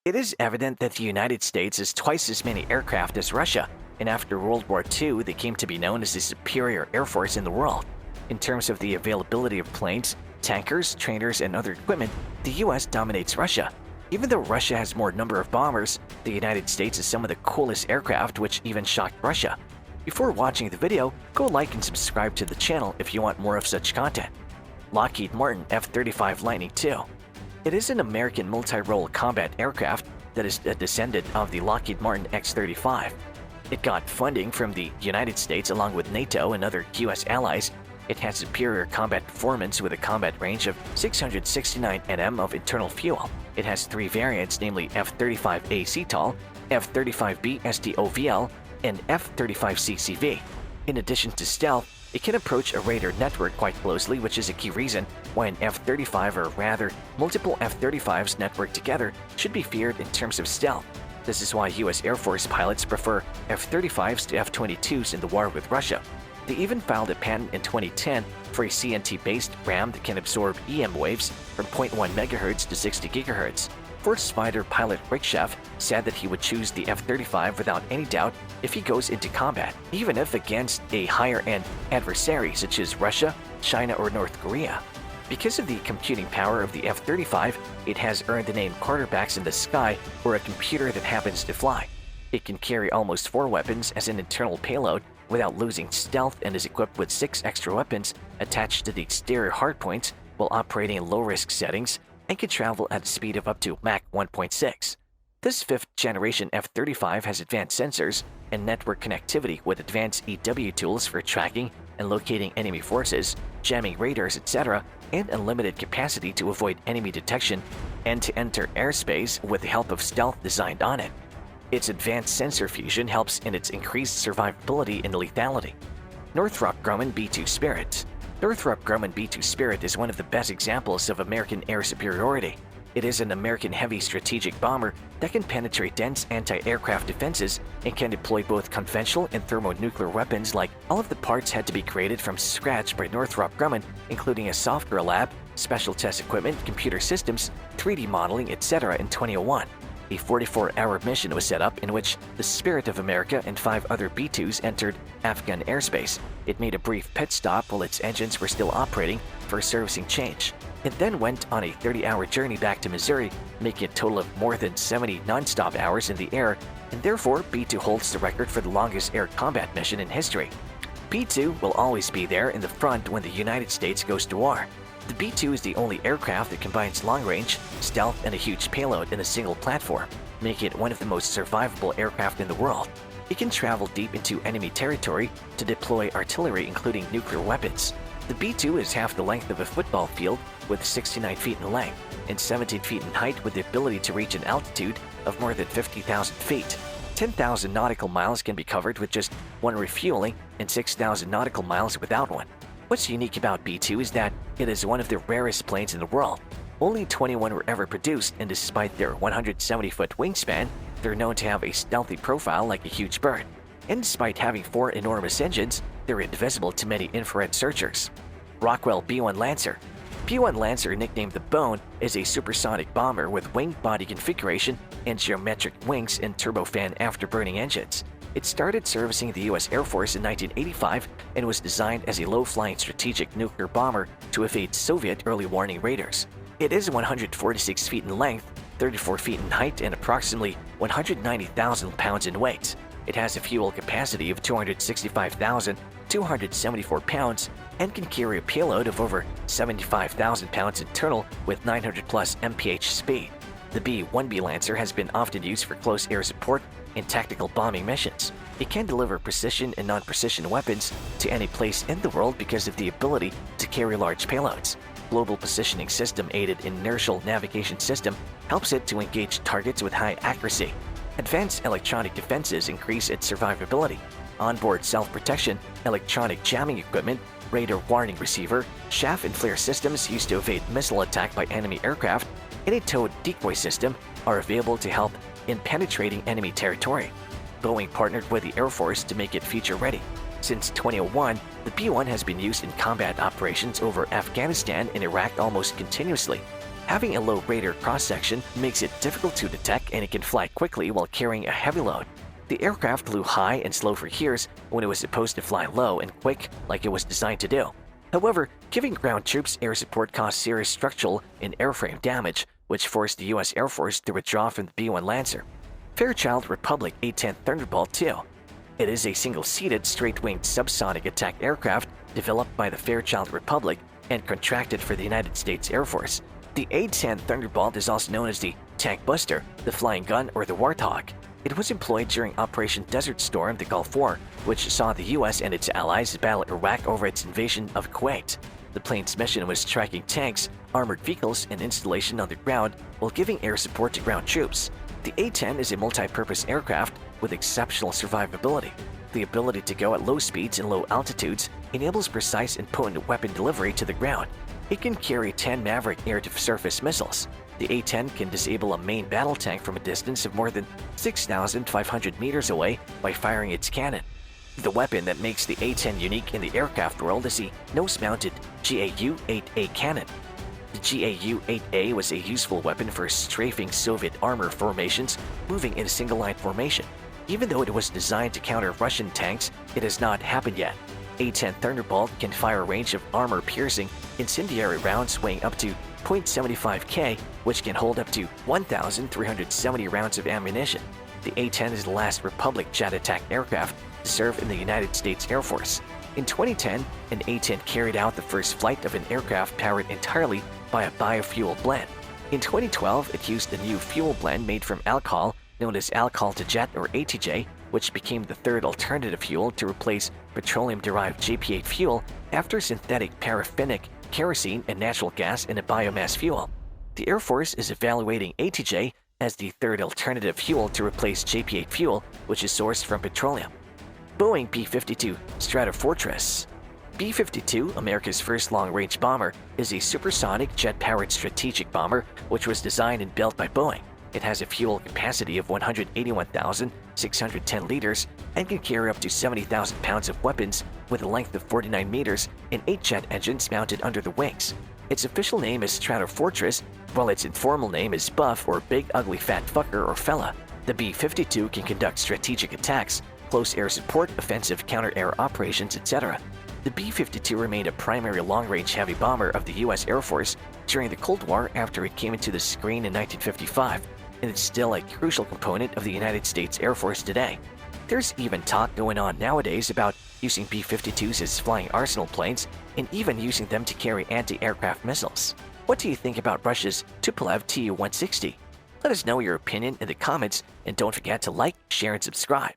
It is evident that the United States has twice as many aircraft as Russia, and after World War II, they came to be known as the superior air force in the world. In terms of the availability of planes, tankers, trainers, and other equipment, the US dominates Russia. Even though Russia has more number of bombers, the United States has some of the coolest aircraft, which even shocked Russia. Before watching the video, go like and subscribe to the channel if you want more of such content. Lockheed Martin F-35 Lightning II. It is an American multi-role combat aircraft that is a descendant of the Lockheed Martin X-35. It got funding from the United States along with NATO and other US allies. It has superior combat performance with a combat range of 669 nm of internal fuel. It has three variants, namely F-35A CTOL, F-35B STOVL, and F-35C CV. In addition to stealth, it can approach a radar network quite closely, which is a key reason why an F-35 or rather multiple F-35s networked together should be feared in terms of stealth. This is why US Air Force pilots prefer F-35s to F-22s in the war with Russia. They even filed a patent in 2010 for a CNT-based RAM that can absorb EM waves from 0.1 MHz to 60 GHz. First fighter pilot Rick Chef said that he would choose the F-35 without any doubt if he goes into combat, even if against a higher-end adversary such as Russia, China, or North Korea. Because of the computing power of the F-35, it has earned the name quarterbacks in the sky, or a computer that happens to fly. It can carry almost 4 weapons as an internal payload without losing stealth and is equipped with 6 extra weapons attached to the exterior hardpoints while operating in low-risk settings, and can travel at a speed of up to Mach 1.6. This 5th-generation F-35 has advanced sensors and network connectivity with advanced EW tools for tracking and locating enemy forces, jamming radars, etc., and unlimited capacity to avoid enemy detection and to enter airspace with the help of stealth designed on it. Its advanced sensor fusion helps in its increased survivability and lethality. Northrop Grumman B-2 Spirit. Northrop Grumman B-2 Spirit is one of the best examples of American air superiority. It is an American heavy strategic bomber that can penetrate dense anti-aircraft defenses and can deploy both conventional and thermonuclear weapons. Like all of the parts had to be created from scratch by Northrop Grumman, including a software lab, special test equipment, computer systems, 3D modeling, etc. in 2001. A 44-hour mission was set up in which the Spirit of America and 5 other B-2s entered Afghan airspace. It made a brief pit stop while its engines were still operating for a servicing change. It then went on a 30-hour journey back to Missouri, making a total of more than 70 non-stop hours in the air, and therefore B-2 holds the record for the longest air combat mission in history. B-2 will always be there in the front when the United States goes to war. The B-2 is the only aircraft that combines long-range, stealth, and a huge payload in a single platform, making it one of the most survivable aircraft in the world. It can travel deep into enemy territory to deploy artillery, including nuclear weapons. The B-2 is half the length of a football field with 69 feet in length and 17 feet in height, with the ability to reach an altitude of more than 50,000 feet. 10,000 nautical miles can be covered with just one refueling and 6,000 nautical miles without one. What's unique about B-2 is that it is one of the rarest planes in the world. Only 21 were ever produced, and despite their 170-foot wingspan, they're known to have a stealthy profile like a huge bird. And despite having 4 enormous engines, they're invisible to many infrared searchers. Rockwell B-1 Lancer. B-1 Lancer, nicknamed the Bone, is a supersonic bomber with wing body configuration and geometric wings and turbofan afterburning engines. It started servicing the US Air Force in 1985 and was designed as a low-flying strategic nuclear bomber to evade Soviet early warning radars. It is 146 feet in length, 34 feet in height, and approximately 190,000 pounds in weight. It has a fuel capacity of 265,274 pounds and can carry a payload of over 75,000 pounds internal with 900+ mph speed. The B-1B Lancer has been often used for close air support in tactical bombing missions. It can deliver precision and non-precision weapons to any place in the world because of the ability to carry large payloads. Global Positioning System-aided inertial navigation system helps it to engage targets with high accuracy. Advanced electronic defenses increase its survivability. Onboard self-protection, electronic jamming equipment, radar warning receiver, chaff and flare systems used to evade missile attack by enemy aircraft, and a towed decoy system are available to help in penetrating enemy territory. Boeing partnered with the Air Force to make it future-ready. Since 2001, the B-1 has been used in combat operations over Afghanistan and Iraq almost continuously. Having a low radar cross-section makes it difficult to detect, and it can fly quickly while carrying a heavy load. The aircraft flew high and slow for years when it was supposed to fly low and quick like it was designed to do. However, giving ground troops air support caused serious structural and airframe damage, which forced the U.S. Air Force to withdraw from the B-1 Lancer. Fairchild Republic A-10 Thunderbolt II. It is a single-seated, straight-winged subsonic attack aircraft developed by the Fairchild Republic and contracted for the United States Air Force. The A-10 Thunderbolt is also known as the Tank Buster, the Flying Gun, or the Warthog. It was employed during Operation Desert Storm, the Gulf War, which saw the U.S. and its allies battle Iraq over its invasion of Kuwait. The plane's mission was tracking tanks, armored vehicles, and installation on the ground while giving air support to ground troops. The A-10 is a multi-purpose aircraft with exceptional survivability. The ability to go at low speeds and low altitudes enables precise and potent weapon delivery to the ground. It can carry 10 Maverick air-to-surface missiles. The A-10 can disable a main battle tank from a distance of more than 6,500 meters away by firing its cannon. The weapon that makes the A-10 unique in the aircraft world is the nose-mounted GAU-8A cannon. The GAU-8A was a useful weapon for strafing Soviet armor formations moving in a single-line formation. Even though it was designed to counter Russian tanks, it has not happened yet. A-10 Thunderbolt can fire a range of armor-piercing, incendiary rounds weighing up to 0.75 K, which can hold up to 1,370 rounds of ammunition. The A-10 is the last Republic jet attack aircraft to serve in the United States Air Force. In 2010, an A-10 carried out the first flight of an aircraft powered entirely by a biofuel blend. In 2012, it used a new fuel blend made from alcohol known as alcohol-to-jet or ATJ, which became the third alternative fuel to replace petroleum-derived JP8 fuel after synthetic paraffinic, kerosene, and natural gas in a biomass fuel. The Air Force is evaluating ATJ as the third alternative fuel to replace JP8 fuel, which is sourced from petroleum. Boeing B-52 Stratofortress. B-52, America's first long-range bomber, is a supersonic jet-powered strategic bomber which was designed and built by Boeing. It has a fuel capacity of 181,610 liters and can carry up to 70,000 pounds of weapons with a length of 49 meters and 8 jet engines mounted under the wings. Its official name is Stratofortress, while its informal name is Buff or Big Ugly Fat Fucker or Fella. The B-52 can conduct strategic attacks, close air support, offensive counter-air operations, etc. The B-52 remained a primary long-range heavy bomber of the U.S. Air Force during the Cold War after it came into the screen in 1955, and it's still a crucial component of the United States Air Force today. There's even talk going on nowadays about using B-52s as flying arsenal planes and even using them to carry anti-aircraft missiles. What do you think about Russia's Tupolev Tu-160? Let us know your opinion in the comments, and don't forget to like, share, and subscribe.